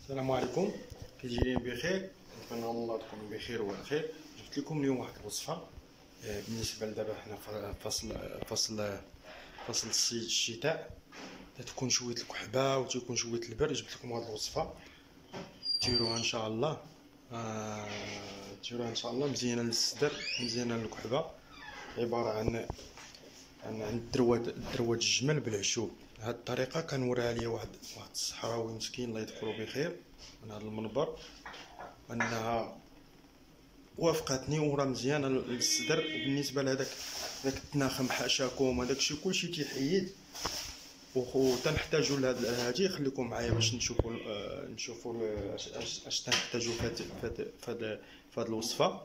السلام عليكم. كيجيرين بخير، نتمنى من الله تكونوا بخير وعلى خير. جبت لكم اليوم واحد الوصفه. بالنسبه لدابا حنا في فصل الشتاء، تكون شويه الكحبه وتكون شويه البرد. جبت لكم واحد الوصفه ديروها ان شاء الله. ديروها ان شاء الله مزيانه للصدر، مزيانه للكحبه. عباره عن دروات الجمل بالعشوب. هاد الطريقه كنوريها ليا واحد الصحراوي مسكين الله يذكره بخير من هذا المنبر، انها وافقتني وراه مزيانه للصدر. وبالنسبه لهذاك التناخم حاشاكم هذاك الشيء كلشي تيحيد. وتنحتاجوا لهادي. خليكم معايا باش نشوفوا اش تنحتاجوا في هاد الوصفه،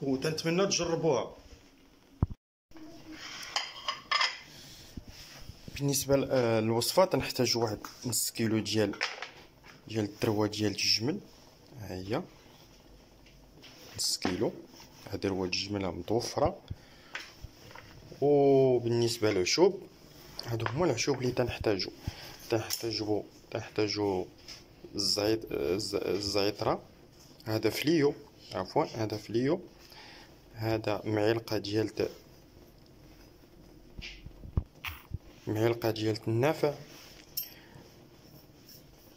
وتنتمنى تجربوها. بالنسبه للوصفه تنحتاجوا واحد نص كيلو ديال الدروه ديال الجمل. ها هي نص كيلو دروه الجمل متوفره. وبالنسبه للعشوب، هادو هما العشوب اللي تنحتاجوا الزعتره. هذا فليو، عفوا هذا فليو. هذا معلقه ديال النافع.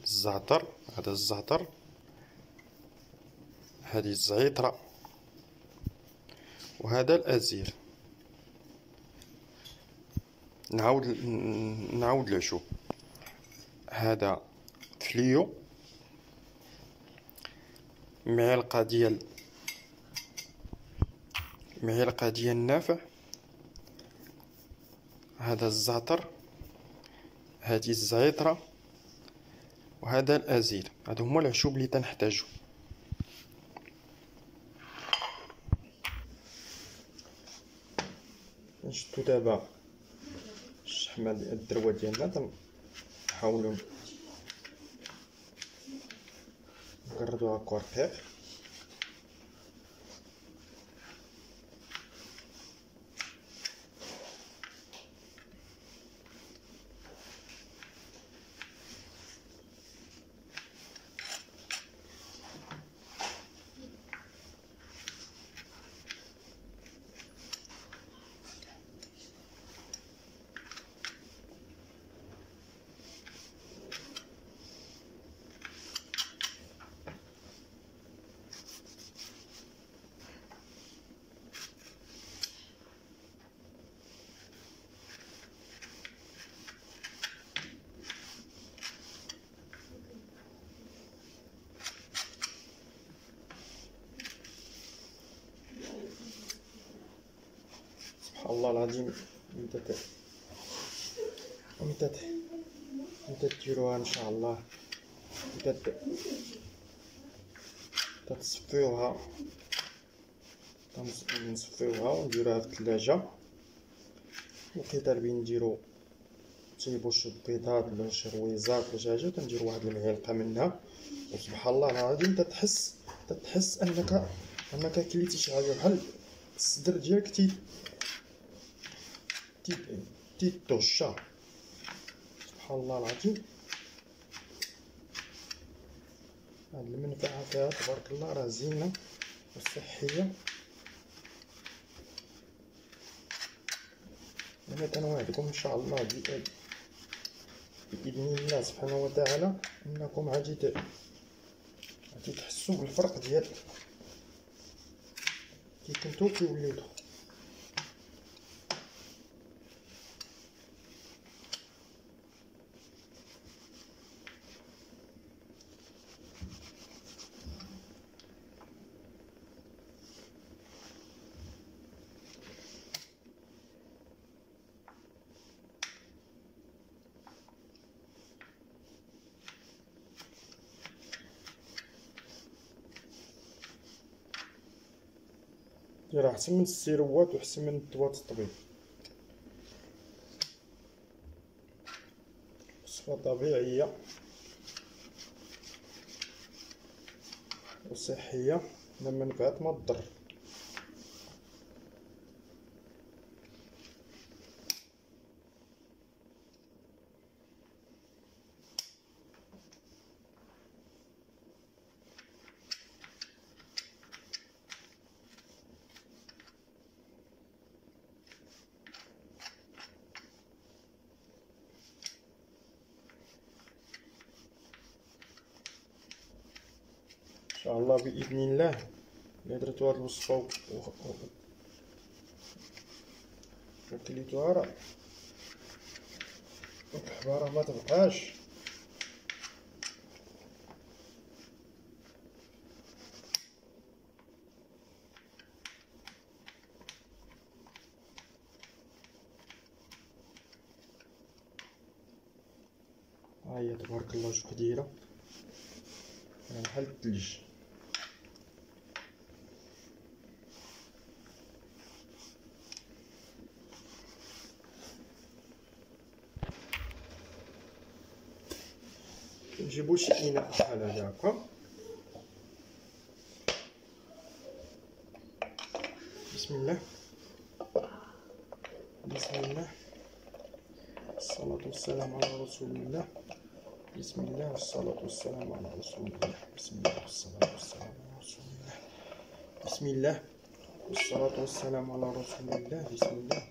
الزعتر، هذا الزعتر. هذه الزعتره، وهذا الازير. نعاود العشوب. هذا فليو، معلقه ديال النافع. هذا الزعتر، هذه الزعتره، وهذا الازير. هادو هما العشوب اللي تنحتاجو. نشدو دابا الشحمه ديال الدروه ديالنا، تنحاولوا نقردوها هكا رقيق. سبحان الله العظيم. متى ديروها ان شاء الله، تتصفيوها ونديروها في الثلاجه. وكي نديرو تيبو شي بيضات ولا شي رويزات ولا شي حاجه، تنديرو واحد المعلقه منها. وسبحان الله العظيم تتحس انك كليتي شي حاجه، بحال الصدر ديالك تيتوشا. سبحان الله العظيم. هاد المنفعه فيها تبارك الله، راه زينه وصحيه. انا كنوعدكم ان شاء الله باذن الله سبحانه وتعالى انكم غادي تحسوا بالفرق ديال كي كنتو كي وليتو. راه احسن من السيروات واحسن من الدواء الطبيب. وصفه طبيعيه وصحيه، لا منفعه ما تضر. شاء الله باذن الله. الا درتو هاد الوصفه وكليتوها راه الحباره ما تبقاش. ها هي تبارك الله شوف دايره بحال الثلج. نجيبو شي اناء بحال هذا هكا. بسم الله بسم الله، الصلاة والسلام على رسول الله. بسم الله والصلاة والسلام على رسول الله. بسم الله والصلاة والسلام على رسول الله. بسم الله والصلاة والسلام على رسول الله. بسم الله.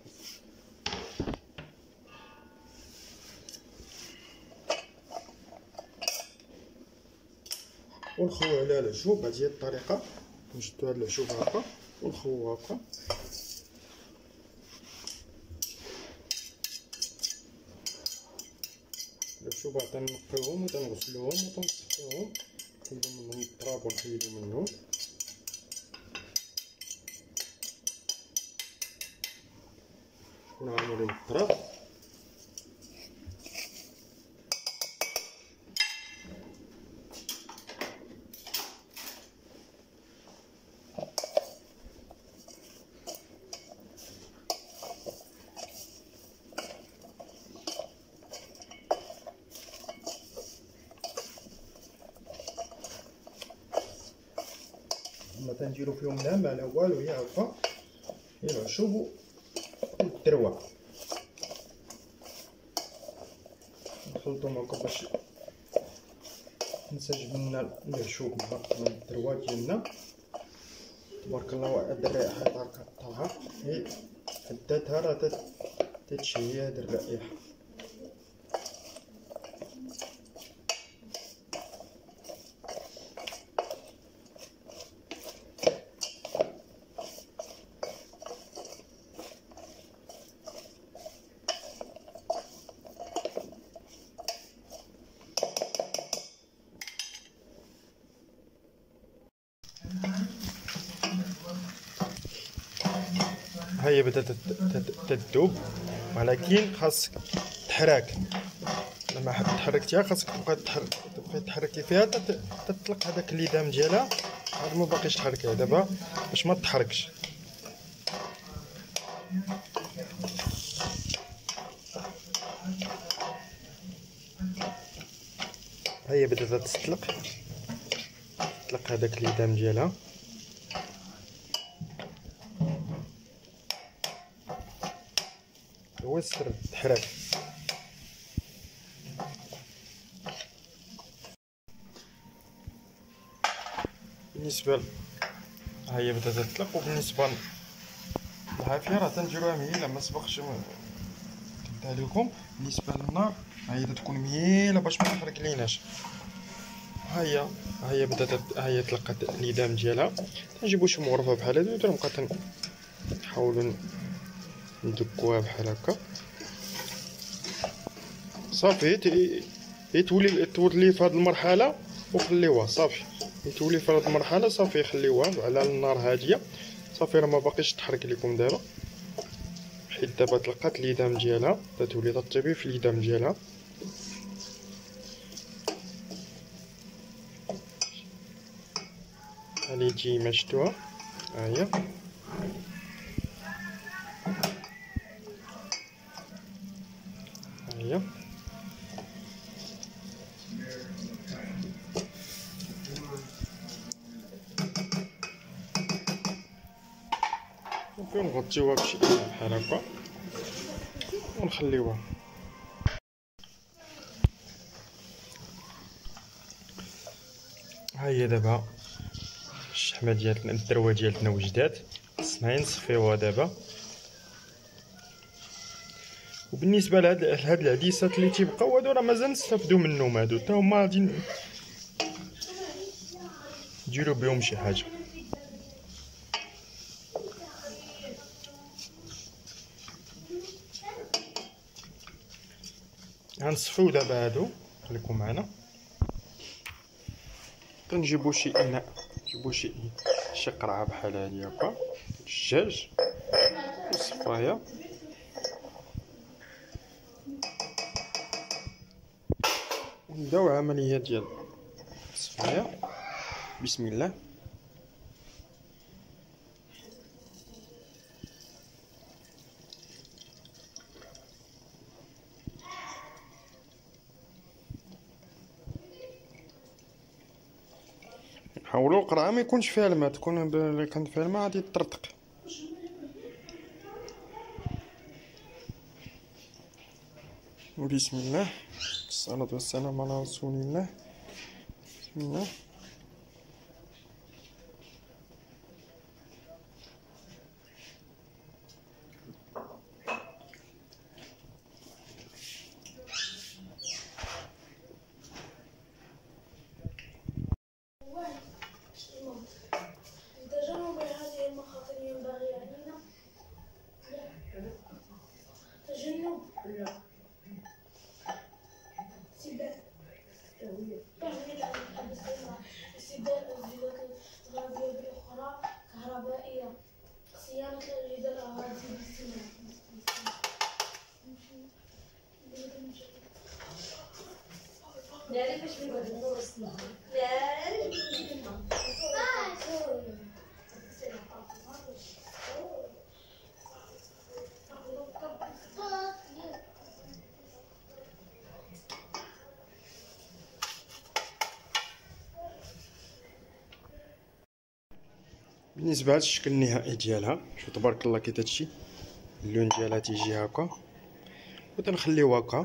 ونخويو على العشوب. هذه هي الطريقة. نشدو هاد العشوب هكا ونخويو هكا. العشوب تنقيوهم وتنغسلوهم وتنصفيوهم، نحيدو منهم التراب ونحيدو منهم. ونعملو التراب. ما تنديرو فيهم لا ما لا والو، هي هكا هي العشوب والدروة. نخلطهم هكا باش ينسجم لنا العشوب مع الدروة ديالنا. تبارك الله. هاد الرائحة هكا طالعة، هي حداتها راه تتشهي هاد الرائحة. هي بدات تذوب، ولكن خاصك تحرك. لما حركتيها خاصك تبقاي تحركي فيها تطلق هذاك الليدام ديالها. عاد ما باقيش تحركيها دابا باش ما تحركش. هي بدات تطلق هذاك الليدام ديالها. هو السر تحرك. بالنسبه هي بدات تطلق. وبالنسبه للعافيه راه تنديروها مهيله، ما سبقش قلتها لكم. بالنسبه للنار هي تكون مهيله باش ما تحرق ليناش. هي بدات هي طلقت الليدام ديالها. نجيبو شي مغرفه بحال هادي ونبقى نحاولوا ندكوها بحال هكا. صافي تولي في هذه المرحله وخليوها. صافي تولي في هذه المرحله صافي خليوها على النار هاديه. صافي راه ما باقيش تحرك لكم دابا، حيت دابا طلقات الليدام ديالها. تولي تطيبي في الليدام ديالها. هذه كيما شفتوها. ها هي ونغطيوها بشي بحال هكا ونخليوها. ها هي دابا الشحمه ديالنا، الدروه ديالنا وجدات. خصنا نصفيوها دابا. وبالنسبه لهاد العديسات اللي تيبقاو هادو راه مازال نستافدو منهم. هادو حتى هما غادي ديروا بهم شي حاجه. غنصفيو دابا هادو، خليكم معنا. كنجيبو شي اناء، نجيبو شي قرعه بحال هادي هكا الدجاج والصفايه، ونبداو عمليه ديال التصفيه. بسم الله. حاولوا القرعه ما يكونش فيها الماء، تكون اللي كانت فيها الماء غادي تطرطق. بسم الله، الصلاة والسلام على رسول الله. بسم الله. تجنب هذه المخاطر ينبغي علينا تجنب استبدال الأجهزة الغازية بأخرى كهربائية، صيانة الأجهزة الغازية بالسمنة. بالنسبه لهذا الشكل النهائي ديالها، شوف تبارك الله كي تمشي، اللون ديالها تيجي هكا، وتنخليوها هكا،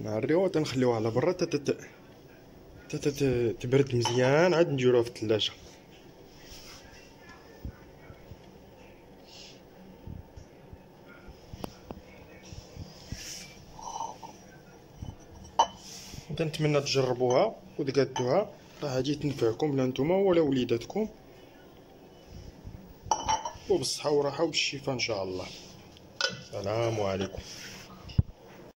نعريوها وتنخليوها على برا تبرد مزيان، عاد نديروها في الثلاجه. كنتمنى تجربوها وتقادوها، راه غادي تنفعكم لا نتوما ولا وليداتكم، وبالصحه والراحه وبالشفاء ان شاء الله. السلام عليكم.